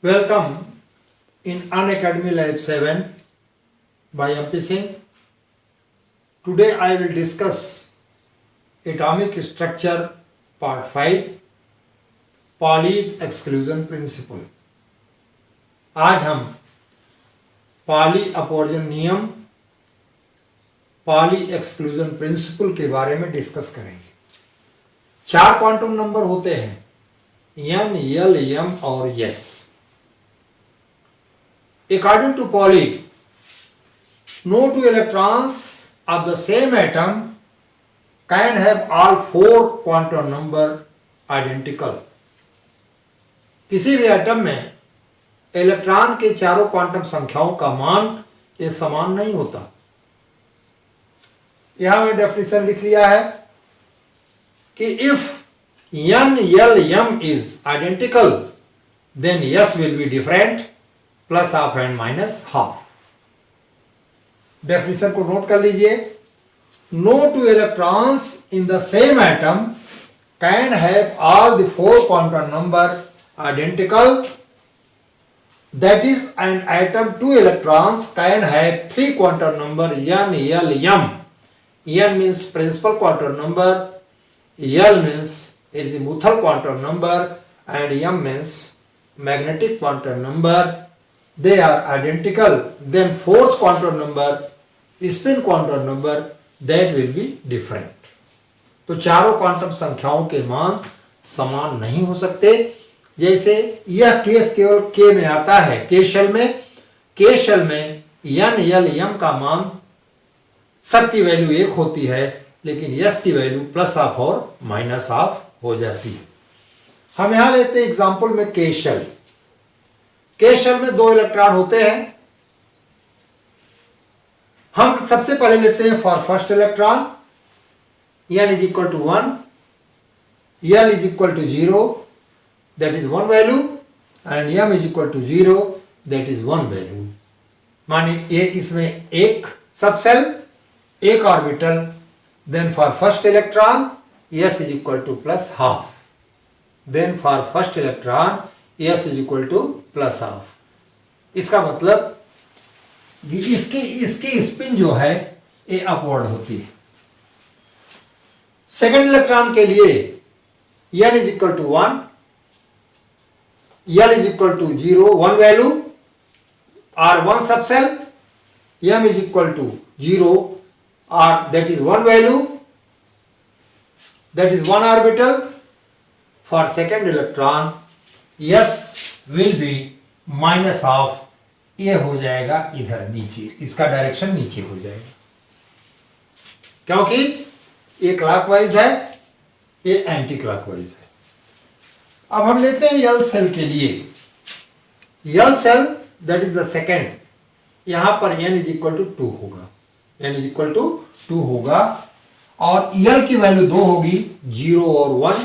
Welcome in Unacademy Lab 7 by MP Singh. Today I will discuss Atomic Structure Part 5 Pauli's Exclusion Principle. आज हम पाली अपवर्जन नियम पाली exclusion principle के बारे में discuss करेंगे। 4 क्वांटम नंबर होते हैं n, l, m और s. According to Pauli, no two electrons of the same atom can have all 4 quantum number identical. किसी भी एटम में इलेक्ट्रॉन के चारों क्वांटम संख्याओं का मान ये समान नहीं होता। यहां में डेफिनेशन लिख लिया है कि if n, l, m is identical, then s will be different, plus half and minus half. Definition को नोट कर लीजिए. No two electrons in the same atom can have all the 4 quantum number identical. That is an atom 2 electrons can have 3 quantum number n, l, m. n means principal quantum number, l means azimuthal quantum number and m means magnetic quantum number. They are identical. Then 4th quantum number, spin quantum number, that will be different. तो चारों quantum संख्याओं के मान समान नहीं हो सकते. जैसे यह केस केवल k में आता है, k शेल में n, l, m का मान सबकी वैल्यू 1 होती है, लेकिन s की वैल्यू प्लस हाफ और माइनस हाफ हो जाती है. हम यहां लेते हैं एग्जांपल में k शेल. के शेल में 2 इलेक्ट्रॉन होते हैं. हम सबसे पहले लेते हैं for first electron n is equal to 1, l is equal to 0, that is 1 value, and m is equal to 0, that is 1 value. माने ये इसमें एक सबसेल, एक orbital. Then for first electron s is equal to plus half. Then for first electron s is equal to plus half. इसका मतलब इसकी spin जो है ये अपवर्ड होती है. सेकेंड इलेक्ट्रॉन के लिए n is equal to 1, l is equal to 0, 1 value और 1 subshell, m is equal to 0 और that is 1 value, that is 1 orbital. For second electron s will be minus half. ये हो जाएगा इधर नीचे, इसका डायरेक्शन नीचे हो जाएगा क्योंकि ये क्लॉकवाइज है, ये एंटी क्लॉकवाइज है. अब हम लेते हैं यल सेल के लिए. L shell that is the second. यहां पर n इज इक्वल टू 2 होगा, n इज इक्वल टू 2 होगा और यल की वैल्यू 2 होगी, 0 और 1.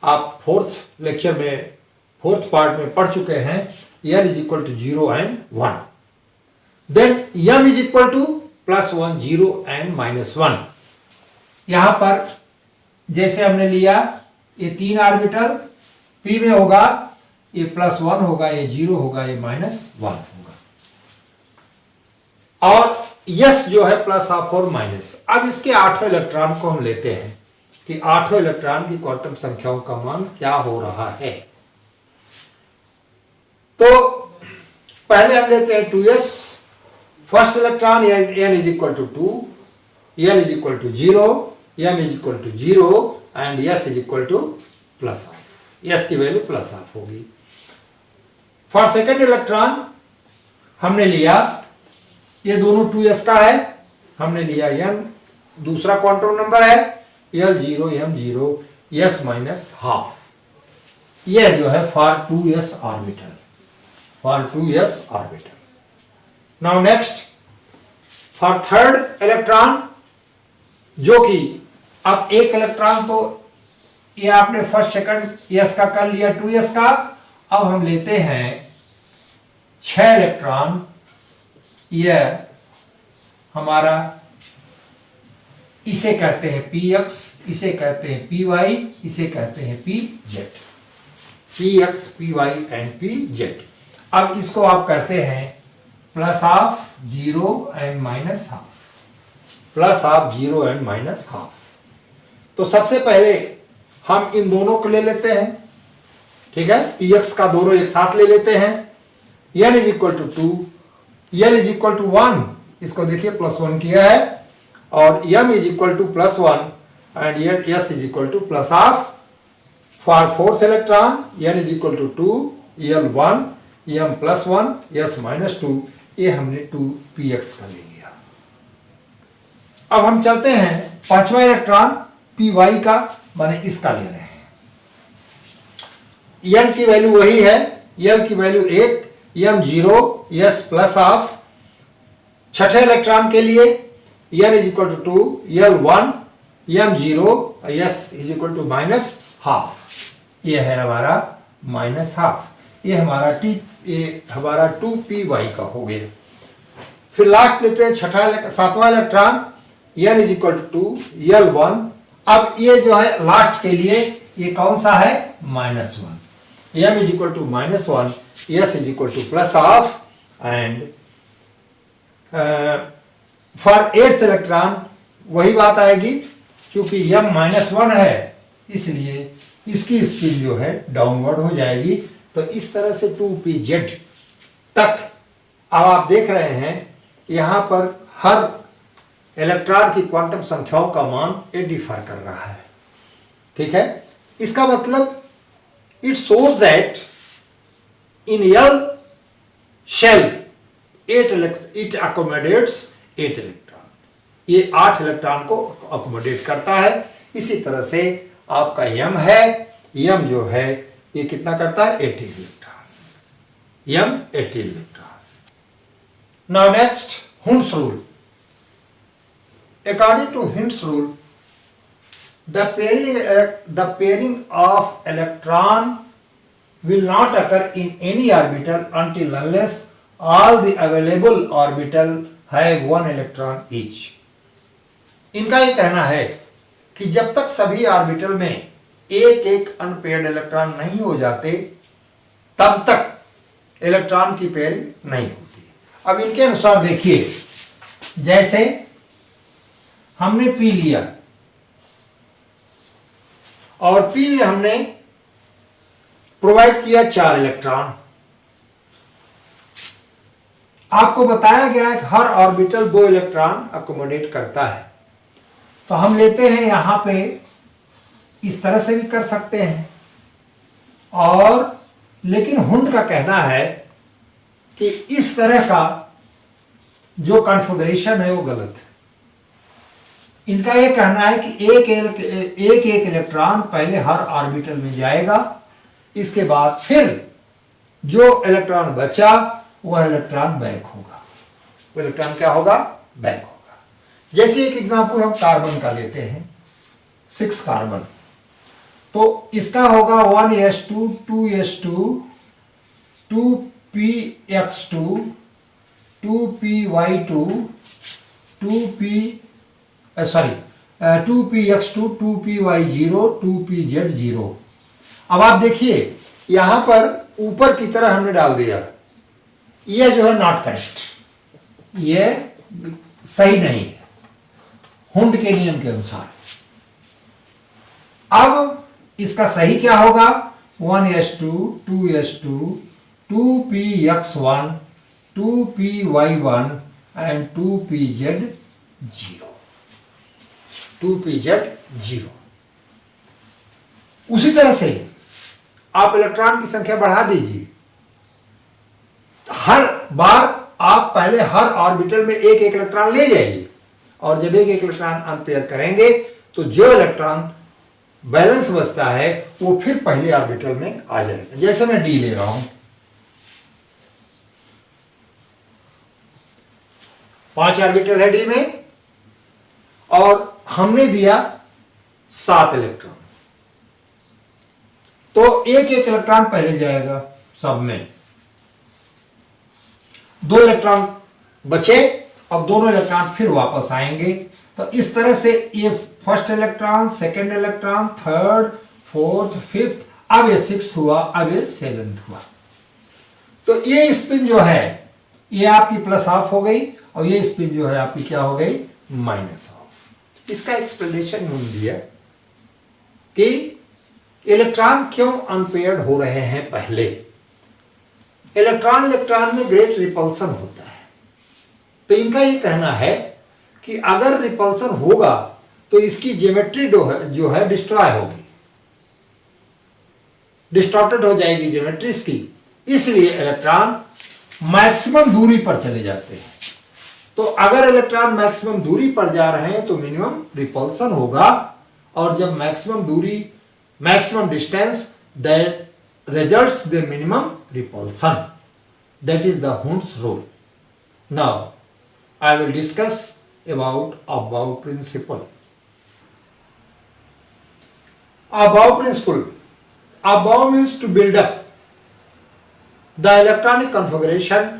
आप फोर्थ लेक्चर में फोर्थ पार्ट में पढ़ चुके हैं. l is equal to 0 and 1. Then m is equal to plus 1, 0 and minus 1. यहां पर जैसे हमने लिया ये 3 ऑर्बिटल p में होगा, ये प्लस 1 होगा, ये 0 होगा, ये माइनस 1 होगा और s जो है प्लस हाफ और माइनस. अब इसके 8वें इलेक्ट्रॉन को हम लेते हैं कि 8वें इलेक्ट्रॉन की क्वांटम संख्याओं का मान क्या हो रहा है. तो पहले हम लेते हैं 2s. First electron n is equal to 2, l is equal to 0, m is equal to 0 and s is equal to plus half. s की वैल्यू प्लस हाफ होगी. फॉर सेकेंड इलेक्ट्रॉन हमने लिया, ये दोनों 2s का है, हमने लिया n, दूसरा क्वांटम नंबर है, l 0, m 0, s minus half. यह जो है for 2s orbital, for 2s orbital. Now next for third electron, जो कि अब एक इलेक्ट्रॉन तो ये आपने फर्स्ट सेकंड s का कर लिया, 2s का. अब हम लेते हैं 6 इलेक्ट्रॉन. यह हमारा इसे कहते हैं px, इसे कहते हैं py, इसे कहते हैं pz. px, py and pz. अब इसको आप करते हैं plus half 0 and minus half, plus half 0 and minus half. तो सबसे पहले हम इन दोनों को ले लेते हैं, ठीक है, px का दोनों एक साथ ले लेते हैं। n is equal to 2, l is equal to 1, इसको देखिए प्लस 1 किया है, और m is equal to plus 1 and s is equal to plus half. For fourth electron n is equal to 2, l 1, m plus 1, s minus 2, ये हमने 2px का ले लिया। अब हम चलते हैं पांचवा इलेक्ट्रॉन py का, माने इसका ले रहे हैं। n की वैल्यू वही है, l की value 1, m 0, s plus half. छठे इलेक्ट्रॉन के लिए n is equal to 2, l 1, m 0, s is equal to minus half. ये है हमारा माइनस हाफ, ये हमारा 2py का हो गया। फिर लास्ट लेते हैं सातवां electron, n is equal to 2, l 1। अब ये जो है लास्ट के लिए ये कौन सा है, minus 1। m is equal to minus 1, s is equal to plus half and for eighth electron वही बात आएगी, क्योंकि m माइनस 1 है इसलिए इसकी स्पिन जो है डाउनवर्ड हो जाएगी। तो इस तरह से 2pz तक अब आप देख रहे हैं यहां पर हर इलेक्ट्रॉन की क्वांटम संख्याओं का मान ये डिफर कर रहा है, ठीक है। इसका मतलब it shows that in L shell it accommodates 8 electron, ये 8 इलेक्ट्रॉन को अकोमोडेट करता है। इसी तरह से आपका m है, m जो है ये कितना करता है, 80 electrons, m 80 electrons. Now next Hund's rule. According to Hund's rule, the pairing of electron will not occur in any orbital until unless all the available orbital have one electron each. इनका ये कहना है कि जब तक सभी orbital में एक एक अनपेयर्ड इलेक्ट्रॉन नहीं हो जाते तब तक इलेक्ट्रॉन की पेयरिंग नहीं होती। अब इनके अनुसार देखिए, जैसे हमने पी लिया और पी में हमने प्रोवाइड किया 4 इलेक्ट्रॉन। आपको बताया गया है कि हर ऑर्बिटल 2 इलेक्ट्रॉन अकोमोडेट करता है, तो हम लेते हैं यहां पे इस तरह से भी कर सकते हैं, और लेकिन हुंड का कहना है कि इस तरह का जो कॉन्फ़िगरेशन है वो गलत है। इनका यह कहना है कि एक इलेक्ट्रॉन पहले हर ऑर्बिटल में जाएगा, इसके बाद फिर जो इलेक्ट्रॉन बचा वह इलेक्ट्रॉन बैक होगा। वो इलेक्ट्रॉन क्या होगा, बैक होगा। जैसे एक एग्जांपल हम कार्बन का लेते हैं, 6 कार्बन, तो इसका होगा 1s2 2s2 2px2 2py2 2px2 2py0 2pz0। अब आप देखिए यहां पर ऊपर की तरह हमने डाल दिया, यह जो है नॉट करेक्ट, यह सही नहीं है हुंड के नियम के अनुसार। अब इसका सही क्या होगा, 1s2 2s2 2px1 2py1 and 2pz0 2pz0। उसी तरह से आप इलेक्ट्रॉन की संख्या बढ़ा दीजिए। हर बार आप पहले हर ऑर्बिटल में एक एक इलेक्ट्रॉन ले जाइए, और जब एक एक इलेक्ट्रॉन अनपेयर करेंगे तो जो इलेक्ट्रॉन बैलेंस बचता है वो फिर पहले ऑर्बिटल में आ जाएगा। जैसे मैं डी ले रहा हूं, 5 ऑर्बिटल है डी में, और हमने दिया 7 इलेक्ट्रॉन, तो एक एक इलेक्ट्रॉन पहले जाएगा सब में। 2 इलेक्ट्रॉन बचे, अब दोनों इलेक्ट्रॉन फिर वापस आएंगे। तो इस तरह से ये first electron, second electron, third, fourth, fifth, अब ये 6th हुआ, अब ये 7th हुआ। तो ये स्पिन जो है ये आपकी प्लस हाफ हो गई और ये स्पिन जो है आपकी क्या हो गई, माइनस हाफ। इसका एक्सप्लेनेशन यूं दिया कि इलेक्ट्रॉन क्यों अनपेयर्ड हो रहे हैं। पहले इलेक्ट्रॉन में ग्रेट रिपल्सन होता है, तो इनका ये कहना है कि अगर रिपल्सन होगा तो इसकी ज्योमेट्री जो है डिस्ट्रॉय होगी, डिस्टॉर्टेड हो जाएगी ज्योमेट्री इसकी, इसलिए इलेक्ट्रॉन मैक्सिमम दूरी पर चले जाते हैं। तो अगर इलेक्ट्रॉन मैक्सिमम दूरी पर जा रहे हैं तो मिनिमम रिपल्सन होगा, और जब मैक्सिमम दूरी, maximum distance, that results the minimum repulsion. That is the Hund's rule. Now I will discuss about above principle. Above principle. Above means to build up the electronic configuration.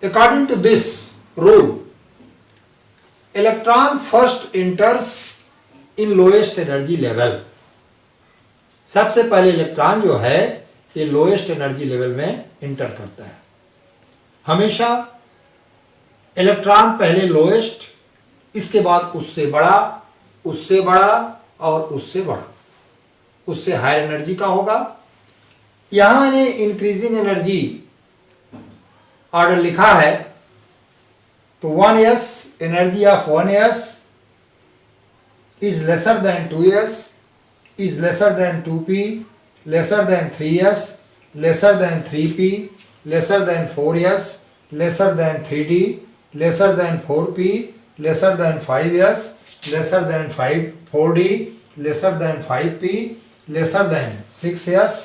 According to this rule, electron first enters in lowest energy level. सबसे पहले electron जो है ये lowest energy level में inter करता है। हमेशा electron पहले लोएस्ट, इसके बाद उससे बड़ा, उससे बड़ा और उससे बड़ा, उससे हायर एनर्जी का होगा। यहां मैंने इंक्रीजिंग एनर्जी ऑर्डर लिखा है, तो 1s, energy of 1s is lesser than 2s, is lesser than 2p, lesser than 3s, lesser than 3p, lesser than 4s, lesser than 3d, lesser than 4p, lesser than 5s, lesser than 4d, lesser than 5p, lesser than 6s,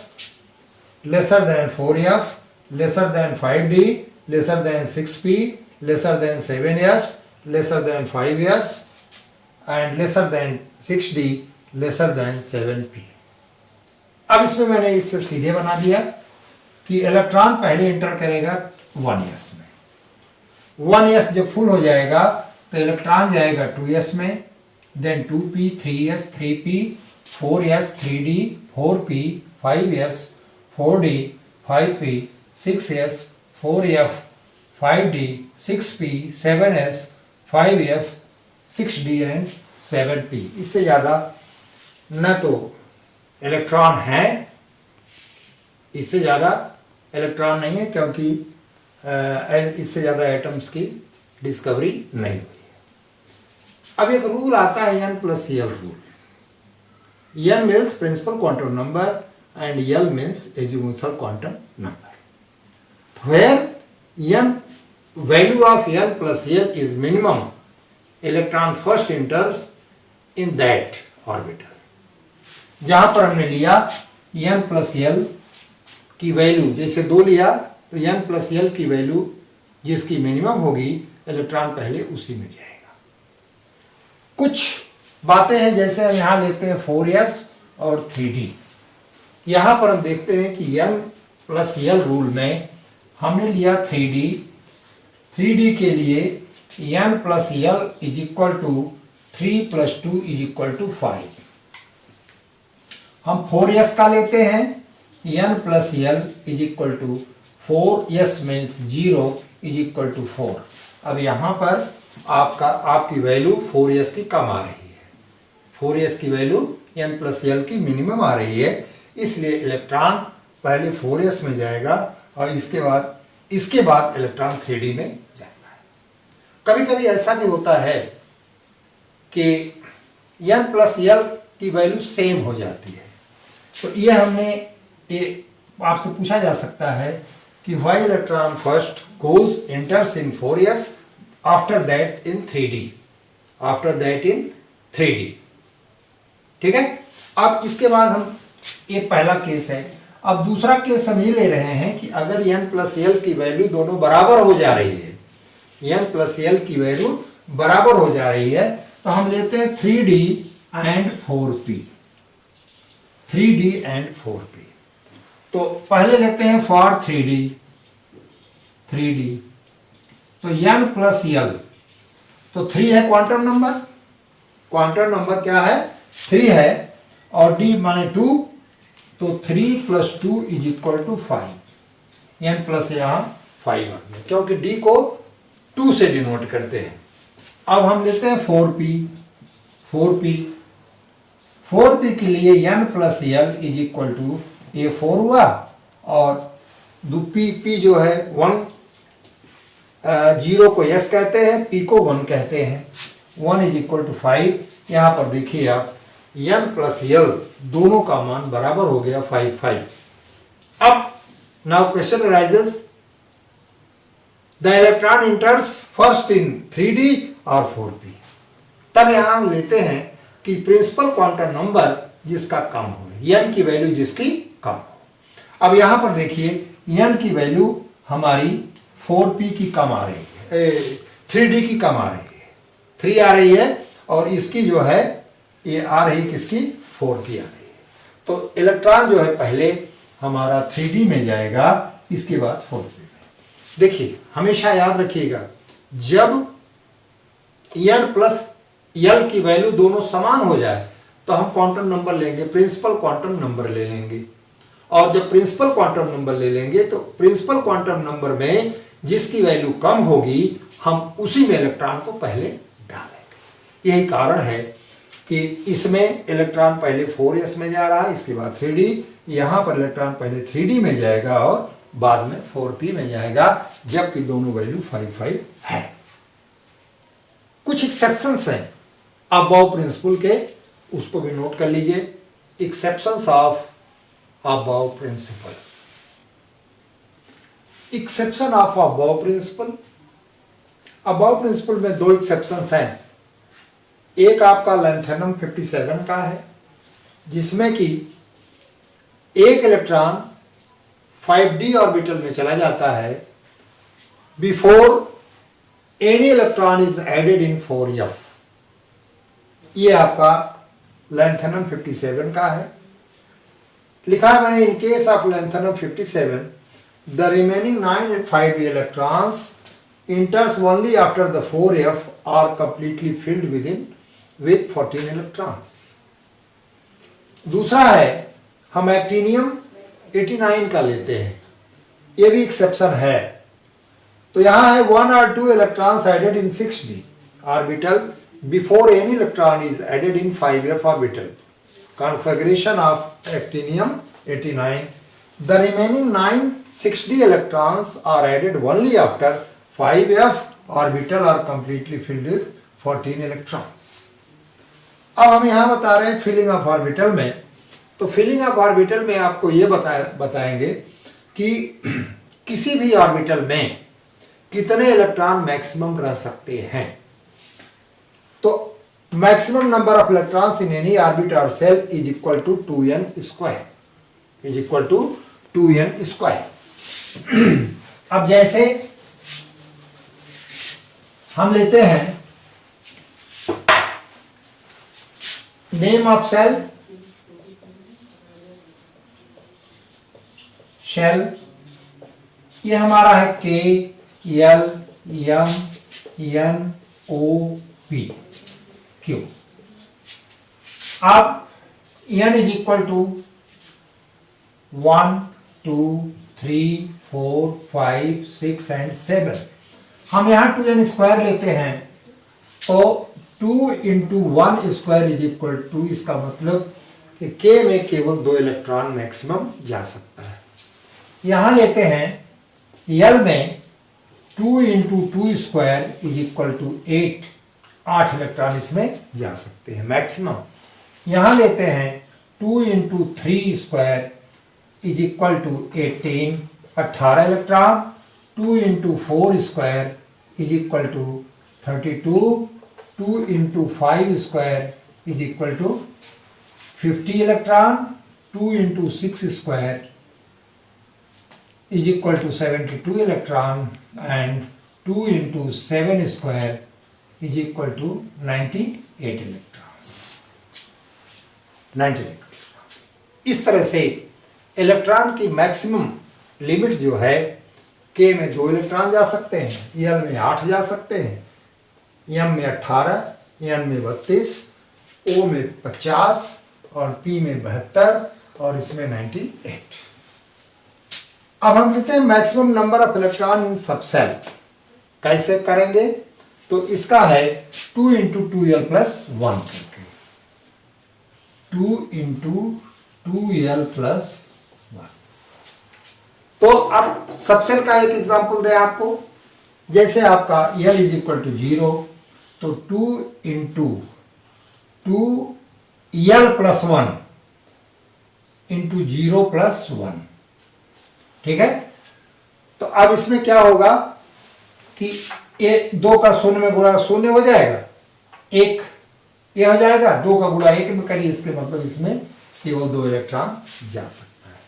lesser than 4f, lesser than 5d, lesser than 6p, lesser than 7s, lesser than 5s, and lesser than 6d, lesser than 7p। अब इसमें मैंने इससे सीधे बना दिया कि electron पहले inter करेगा 1s में, 1s जब फुल हो जाएगा तो इलेक्ट्रॉन जाएगा 2s में, then 2p, 3s, 3p, 4s, 3d, 4p, 5s, 4d, 5p, 6s, 4f, 5d, 6p, 7s, 5f, 6d and 7p। इससे ज़्यादा न तो इलेक्ट्रॉन है, इससे ज़्यादा इलेक्ट्रॉन नहीं है, क्योंकि इससे ज़्यादा एटम्स की डिस्कवरी नहीं हुई है। अब एक रूल आता है n plus L rule. n means principal quantum number and L means azimuthal quantum number. Where n value of n plus L is minimum, electron first enters in that orbital. जहां पर हमने लिया n plus यल की value, जैसे 2 लिया तो n plus यल की value जिसकी मिनिमम होगी, इलेक्ट्रॉन पहले उसी में जाएगा। कुछ बातें हैं, जैसे हम यहाँ लेते हैं 4s और 3d। यहाँ पर हम देखते हैं कि n प्लस यल रूल में हमने लिया 3d। 3d के लिए n plus L is equal to 3 + 2 = 5। हम 4s का लेते हैं, n plus L is equal to 4s means 0 is equal to 4। अब यहाँ पर आपकी वैल्यू 4s की कम आ रही है, 4s की वैल्यू n प्लस यल की मिनिमम आ रही है, इसलिए इलेक्ट्रॉन पहले 4s में जाएगा और इसके बाद इलेक्ट्रॉन 3d में जाएगा। कभी कभी ऐसा भी होता है कि n प्लस यल की वैल्यू सेम हो जाती है, तो ये आपसे पूछा जा सकता है कि why electron first goes enters in 4s, after that in 3d, after that in 3d। ठीक है। अब इसके बाद हम, ये पहला केस है। अब दूसरा केस हम ये ले रहे हैं कि अगर n प्लस यल की वैल्यू दोनों बराबर हो जा रही है, n प्लस यल की वैल्यू बराबर हो जा रही है, तो हम लेते हैं 3d and 4p, 3d and 4p। तो पहले लेते हैं फॉर 3d, तो n प्लस यल, तो 3 है क्वांटम नंबर, क्वांटम नंबर क्या है 3 है, और d माने 2, तो 3 + 2 = 5, n प्लस यहाँ 5 आ गया, क्योंकि d को 2 से डिनोट करते हैं। अब हम लेते हैं 4p के लिए n + l = ये 4 हुआ, और p जो है 1, 0 को s कहते हैं, p को 1 कहते हैं, 1 = 5। यहाँ पर देखिए आप n + l दोनों का मान बराबर हो गया 5। अब now question arises, the electron इंटर्स first in 3d और 4p। तब यहाँ हम लेते हैं कि प्रिंसिपल क्वांटम नंबर जिसका कम हो, n की वैल्यू जिसकी कम हो। अब यहाँ पर देखिए n की वैल्यू हमारी 4p की कम आ रही है, 3d की कम आ रही है, 3 आ रही है, और इसकी जो है ये आ रही किसकी, 4 की आ रही है। तो इलेक्ट्रॉन जो है पहले हमारा 3d में जाएगा, इसके बाद 4p में। देखिए हमेशा याद रखिएगा, जब n + l की वैल्यू दोनों समान हो जाए तो हम क्वांटम नंबर लेंगे, प्रिंसिपल क्वांटम नंबर ले लेंगे। और जब प्रिंसिपल क्वांटम नंबर ले लेंगे तो प्रिंसिपल क्वांटम नंबर में जिसकी वैल्यू कम होगी हम उसी में इलेक्ट्रॉन को पहले डालेंगे। यही कारण है कि इसमें इलेक्ट्रॉन पहले 4s में जा रहा है, इसके बाद 3d, यहाँ पर इलेक्ट्रॉन पहले 3d में जाएगा और बाद में 4p में जाएगा, जबकि दोनों वैल्यू 5 है। कुछ एक्सेप्शंस हैं अबव प्रिंसिपल के, उसको भी नोट कर लीजिए। Exceptions of aufbau principle, exception of aufbau principle. Aufbau principle में 2 एक्सेप्शंस हैं। एक आपका लैंथेनम 57 का है, जिसमें कि एक इलेक्ट्रॉन 5d ऑर्बिटल में चला जाता है before any electron is added in 4f। ये आपका लैंथेनम 57 का है। लिखा है मैंने, in case of lanthanum 57 the remaining 9 5d electrons enters only after the 4f are completely filled with 14 electrons। दूसरा है, हम एक्टिनियम 89 का लेते हैं, ये भी एक्सेप्शन है। तो यहाँ है 1 or 2 electrons added in 6d orbital before any electron is added in 5f orbital, configuration of actinium 89। The remaining 9 6d electrons are added only after 5f orbital are completely filled with 14 electrons। अब हम यहाँ बता रहे हैं filling of orbital में। तो filling of orbital में आपको ये बताएंगे कि किसी भी ऑर्बिटल में कितने इलेक्ट्रॉन मैक्सिमम रह सकते हैं। तो maximum number of electrons in any orbit or shell is equal to 2n²। अब जैसे हम लेते हैं नेम ऑफ सेल, शेल, ये हमारा है KLMNOP Q। अब n is equal to 1 2 3 4 5 6 and 7। हम यहाँ 2n² लेते हैं, तो 2 × 1² इज इक्वल टू, इसका मतलब कि K में केवल 2 इलेक्ट्रॉन मैक्सिमम जा सकता है। यहाँ लेते हैं L में 2 × 2² इज इक्वल टू 8 इलेक्ट्रॉन इसमें जा सकते हैं मैक्सिमम। यहाँ लेते हैं 2 × 3² is equal to 18 electron, 2 × 4² is equal to 32, 2 × 5² is equal to 50 electron, 2 × 6² is equal to 72 electron and 2 × 7² is equal to 98 electrons। 98 electrons। इस तरह से इलेक्ट्रॉन की मैक्सिमम लिमिट जो है, K में 2 इलेक्ट्रॉन जा सकते हैं, L में 8 जा सकते हैं, M में 18, N में 32, O में 50 और P में 72 और इसमें 98। अब हम लेते हैं maximum number of electron in sub cell. कैसे करेंगे? तो इसका है 2 इंटू 2l प्लस 1 करके, 2 इंटू 2l प्लस 1। तो अब सबसेल का एक एग्जांपल दें आपको। जैसे आपका l इज इक्वल टू 0, तो 2 into 2l plus 1 into 0 plus 1। ठीक है? तो अब इसमें क्या होगा कि ये 2 का शून्य में गुणा शून्य हो जाएगा, 1 ये हो जाएगा, 2 का गुणा 1 में करिए, इसके मतलब इसमें केवल 2 इलेक्ट्रॉन जा सकता है।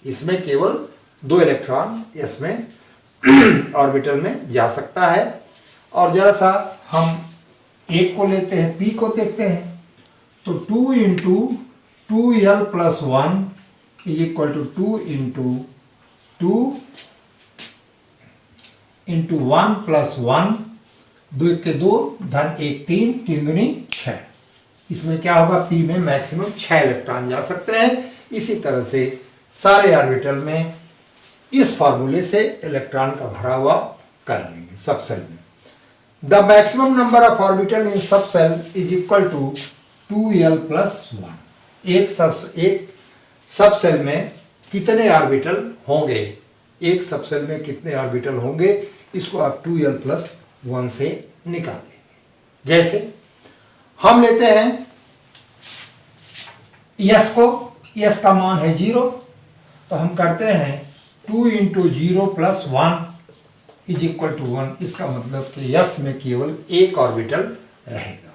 इसमें केवल 2 इलेक्ट्रॉन इसमें ऑर्बिटल में जा सकता है। और जरा सा हम एक को लेते हैं, पी को देखते हैं। तो 2 into 2l plus 1 is equal to 2 into 2 into 1 plus 1, 2 के 2 धन 1 3, 3 दूनी 6। इसमें क्या होगा? पी में मैक्सिमम 6 इलेक्ट्रॉन जा सकते हैं। इसी तरह से सारे ऑर्बिटल में इस फार्मूले से इलेक्ट्रॉन का भरा हुआ कर लेंगे सब सेल में। The maximum number of orbital in sub shell is equal to 2l plus 1। एक सब सेल में कितने ऑर्बिटल होंगे, एक सब सेल में कितने ऑर्बिटल होंगे, इसको आप 2l प्लस 1 से निकाल लेंगे। जैसे हम लेते हैं यस को, यस का मान है 0, तो हम करते हैं 2 into 0 plus 1 is equal to 1। इसका मतलब कि यस में केवल एक ऑर्बिटल रहेगा।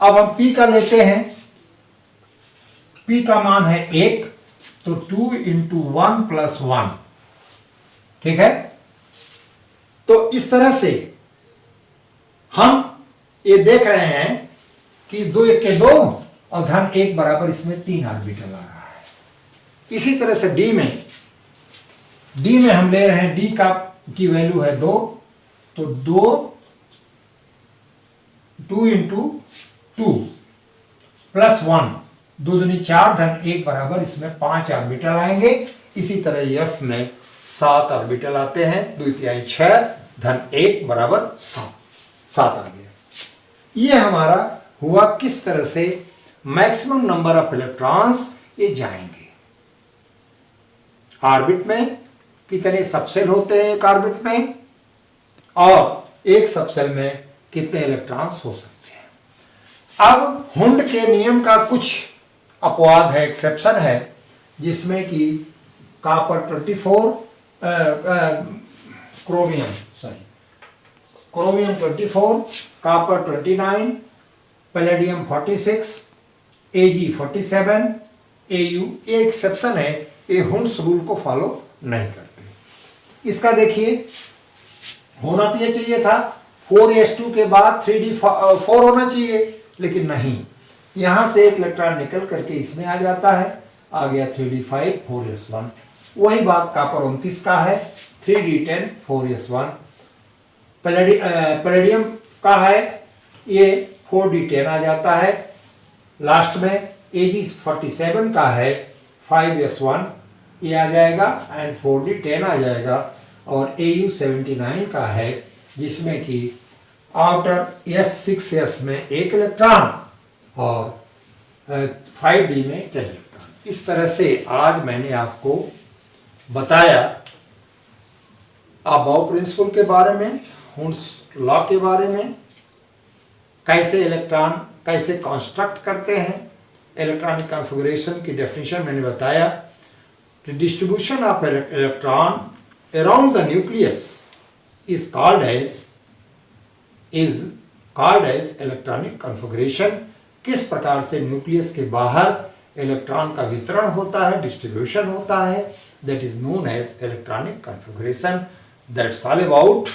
अब हम पी का लेते हैं, पी का मान है 1, तो 2 इंटू 1 प्लस 1। ठीक है? तो इस तरह से हम ये देख रहे हैं कि 2 1 के 2 और धन 1 बराबर इसमें 3 ऑर्बिटल आ रहा है। इसी तरह से डी में हम ले रहे हैं, डी की वैल्यू है 2, तो 2 इंटू 2 प्लस 1, 2 दूनी 4 धन 1 बराबर इसमें 5 ऑर्बिटल आएंगे। इसी तरह एफ में 7 ऑर्बिटल आते हैं, 2 तिहाई 6 धन 1 बराबर 7 आ गया। ये हमारा हुआ किस तरह से मैक्सिमम नंबर ऑफ इलेक्ट्रॉन्स ये जाएंगे। ऑर्बिट में कितने सबसेल होते हैं एक ऑर्बिट में, और एक सबसेल में कितने इलेक्ट्रॉन्स हो सकते हैं। अब हुंड के नियम का कुछ अपवाद है, एक्सेप्शन है, जिसमें कि copper 24, chromium 24, copper 29, palladium 46, Ag 47, Au ये एक्सेप्शन है, ये हुंड्स रूल को फॉलो नहीं करते। इसका देखिए, होना तो ये चाहिए था 4s2 के बाद 3d4 होना चाहिए, लेकिन नहीं, यहां से एक इलेक्ट्रॉन निकल करके इसमें आ जाता है, आ गया 3d5 4s1। वही बात कॉपर 29 का है, 3d10 4s1। पैलेडियम का है, ये 4d10 आ जाता है। लास्ट में Ag47 का है, 5s1 ये आ जाएगा एंड 4d10 आ जाएगा। और Au79 का है, जिसमें कि आउटर S6s में 1 इलेक्ट्रॉन और 5d में 10 इलेक्ट्रॉन। इस तरह से आज मैंने आपको बताया अबाव प्रिंसिपल के बारे में, हुंड्स लॉ के बारे में, कैसे इलेक्ट्रॉन कैसे कंस्ट्रक्ट करते हैं, इलेक्ट्रॉनिक कॉन्फ़िगरेशन की डेफिनेशन मैंने बताया। The distribution of electron around the nucleus is called as electronic configuration। किस प्रकार से न्यूक्लियस के बाहर इलेक्ट्रॉन का वितरण होता है, डिस्ट्रीब्यूशन होता है, that is known as electronic configuration। That's all about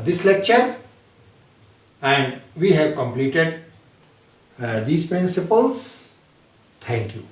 this lecture, and we have completed these principles. Thank you.